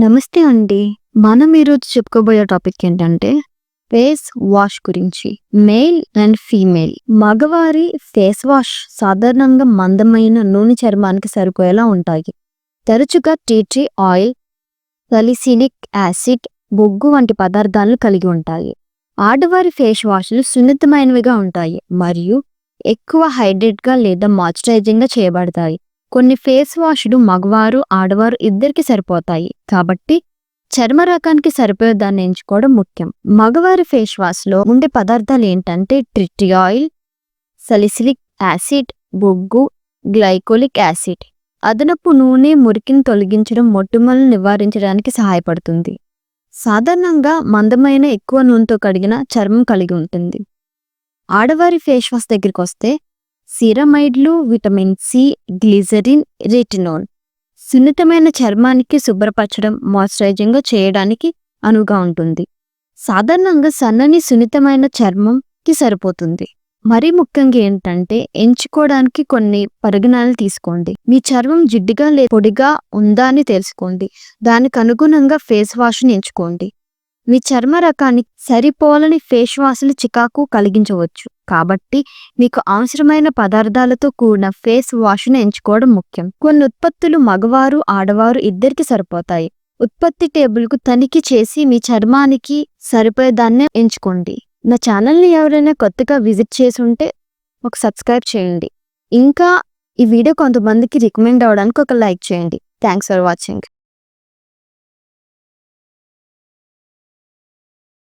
నమస్తే అండి. మనం ఈరోజు చెప్పుకోబోయే టాపిక్ ఏంటంటే ఫేస్ వాష్ గురించి. Male and female. మగవారి ఫేస్ వాష్ సాధారణంగా మందమైన నూనె చర్మానికి సరిపోయేలా ఉంటాయి. తరచుగా tea tree oil, salicylic acid, బొగ్గు వంటి పదార్థాలను కలిగి ఉంటాయి. ఆడవారి ఫేస్ వాష్లు సున్నితమైనవిగా ఉంటాయి మరియు ఎక్కువ హైడ్రేట్గా లేదా మాయిశ్చరైజింగ్గా చేయబడతాయి. కొన్ని ఫేస్ వాష్లు మగవారు, ఆడవారు ఇద్దరికి సరిపోతాయి. కాబట్టి చర్మ రకానికి సరిపోయే దాన్ని ఎంచుకోవడం ముఖ్యం. మగవారి ఫేస్ వాష్లో ఉండే పదార్థాలు ఏంటంటే టీ ఆయిల్, సాలిసిలిక్ యాసిడ్, బొగ్గు, గ్లైకోలిక్ యాసిడ్. అదనపు నూనె మురికిని తొలగించడం, మొటిమలను నివారించడానికి సహాయపడుతుంది. సాధారణంగా మందమైన ఎక్కువ నూనెతో కడిగిన చర్మం కలిగి ఉంటుంది. ఆడవారి ఫేస్ వాష్ దగ్గరికి వస్తే సిరమైడ్లు, విటమిన్ సి, గ్లిజరిన్, రెటినోల్ సున్నితమైన చర్మానికి శుభ్రపరచడం, మాయిశ్చరైజింగ్ చేయడానికి అనువుగా ఉంటుంది. సాధారణంగా సన్నని సున్నితమైన చర్మంకి సరిపోతుంది. మరీ ముఖ్యంగా ఏంటంటే ఎంచుకోవడానికి కొన్ని పరిగణనలు తీసుకోండి. మీ చర్మం జిడ్డుగా పొడిగా ఉందా అని తెలుసుకోండి. దానికి అనుగుణంగా ఫేస్ వాష్ని ఎంచుకోండి. మీ చర్మ రకానికి సరిపోలని ఫేస్ వాష్లు చికాకు కలిగించవచ్చు. కాబట్టి మీకు అవసరమైన పదార్థాలతో కూడిన ఫేస్ వాష్ను ఎంచుకోవడం ముఖ్యం. కొన్ని ఉత్పత్తులు మగవారు, ఆడవారు ఇద్దరికి సరిపోతాయి. ఉత్పత్తి టేబుల్కు తనిఖీ చేసి మీ చర్మానికి సరిపోయే దాన్నే ఎంచుకోండి. నా ఛానల్ని ఎవరైనా కొత్తగా విజిట్ చేసి ఉంటే ఒక సబ్స్క్రైబ్ చేయండి. ఇంకా ఈ వీడియో కొంతమందికి రికమెండ్ అవ్వడానికి ఒక లైక్ చేయండి. Thanks for watching.